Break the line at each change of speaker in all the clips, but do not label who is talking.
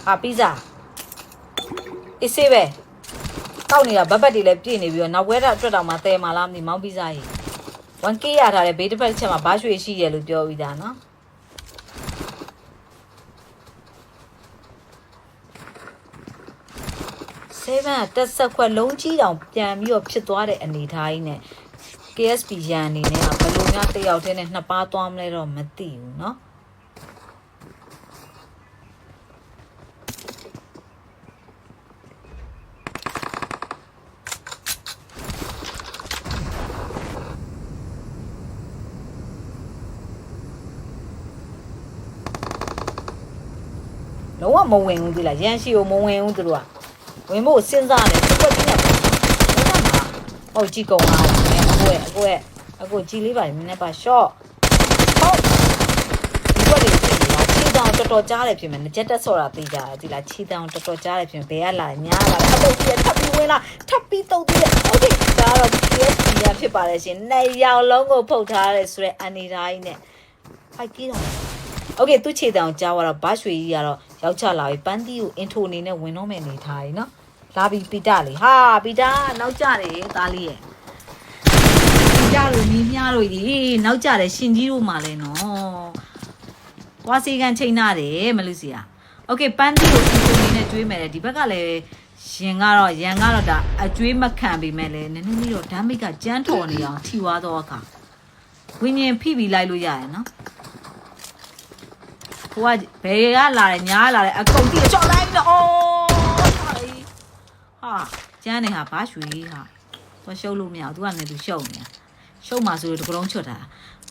ဟာပီဇာအေးစေးပဲတောက်နေတာဘတ်ဘတ်တွေလည်းပြည့်နေပြီးတော့နောက်ဘွဲတာအတွက်တောင်မှတဲမာလားမသိမောင်းပီဇာကြီး 1K ရထားတဲ့ဘေးတစ်ဖက်တစ်ချက်မှာဘာရွှေရှိရလို့ပြောပြီးသားနော်7တက်ဆက်ခွက်လုံးကြီးတောင်ပြန်ပြီးတော့ဖြစ်သွားတဲ့အနေထားကြီးနဲ့ KSP ရန်အနေနဲ့ဘယ်လိုများတယောက်တည်းနဲ့နှစ်ပါးသွားမလဲတော့မသိဘူးเนาะလုံးဝမဝင်ဘူးဒီလားရန်ရှိကိုမဝင်ဘူးသူတို့ကဝင်ဖို့စဉ်းစားတယ်သူကကြီးနေတယ်ဟုတ်ကြည့်ကုန်လားအခုကြည်လေးပါနည်းနည်းပါ short ဟုတ်ဒီဘက်လေးကြည့်လားခြေတောင်တော်တော်ကြားတယ်ဖြစ်မယ်ကြက်တက်ဆော့တာသိကြတယ်ဒီလားခြေတောင်တော်တော်ကြားတယ်ဖြစ်မယ်ဘယ်ကလာညားလာအပုတ်ကြီးထပ်ပြီးဝင်လာထပ်ပြီးတုတ်သေးတယ်โอเคဒါတော့ KSP ရဖြစ်ပါတယ်ရှင်နှစ်ယောက်လုံးကိုဖုတ်ထားတယ်ဆိုတော့အနေထားကြီးနဲ့ဖိုက်ကြီးတော့โอเคသူ့ခြေတောင်ကြားသွားတော့ဘတ်ရွှေကြီးကတော့ရောက်ချလာပြီပန်းတီးကိုအင်ထိုအနေနဲ့ဝင်တော့မယ်နေထားကြီးနော်လာပြီပီတာလေဟာပီတာနောက်ကြတယ်သားလေးရဲ့ပီတာတို့နီးများတို့ကြီးနောက်ကြတယ်ရှင်ကြီးတို့မှလည်းနော်ဝါစီကန်ချိန်နာတယ်မလူစီယာโอเคပန်းတီကိုအင်ထိုအနေနဲ့ကျွေးမယ်ဒီဘက်ကလည်းရန်ကတော့ဒါအကျွေးမခံပေမဲ့လည်းနည်းနည်းလေးတော့ဓာမိတ်ကကြမ်းထော်နေအောင်ထီွားတော့အခါဝင်းရင်ဖိပြီးလိုက်လို့ရတယ်နော်ဟိုကဘယ်ကလာတယ်ညားလာတယ်အကုန်တိချော့လိုက်တော့အော်ဟာကျန်းနေဟာဘာရွှေဟာသူရှုပ်လို့မရဘူးသူကလည်းသူရှုပ်နေတာရှုပ်မှာဆိုတော့တကလုံးချွတ်တာ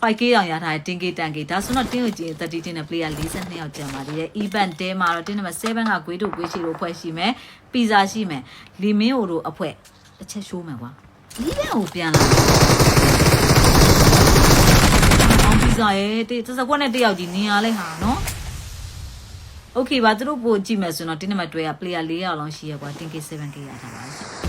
5K တောင်ရထားတယ်တင် K တန် K ဒါဆိုတော့တင်းကိုကျင်း30တင်းနဲ့ player 42ယောက်ကျန်ပါသေးတယ် event တဲမှာတော့တင်းနံပါတ်7ကဂွေးတို့ဂွေးချီတို့အဖွဲ့ရှိမယ်ပီဇာရှိမယ်လီမင်းဟိုတို့အဖွဲ့တစ်ချက်ရှိုးမယ်ကွာဒီဘက်ကိုပြန်လာအောင်ပီဇာရဲ့တစ်စက်ကွက်နဲ့တယောက်ကြီးနေရလဲဟာနော်โอเคပါသူတို့ပို့ကြည့်မယ်ဆိုတော့တင်းနံပါတ်12က player 4ယောက်လုံးရှိရကွာတင် K 7K ရထားပါ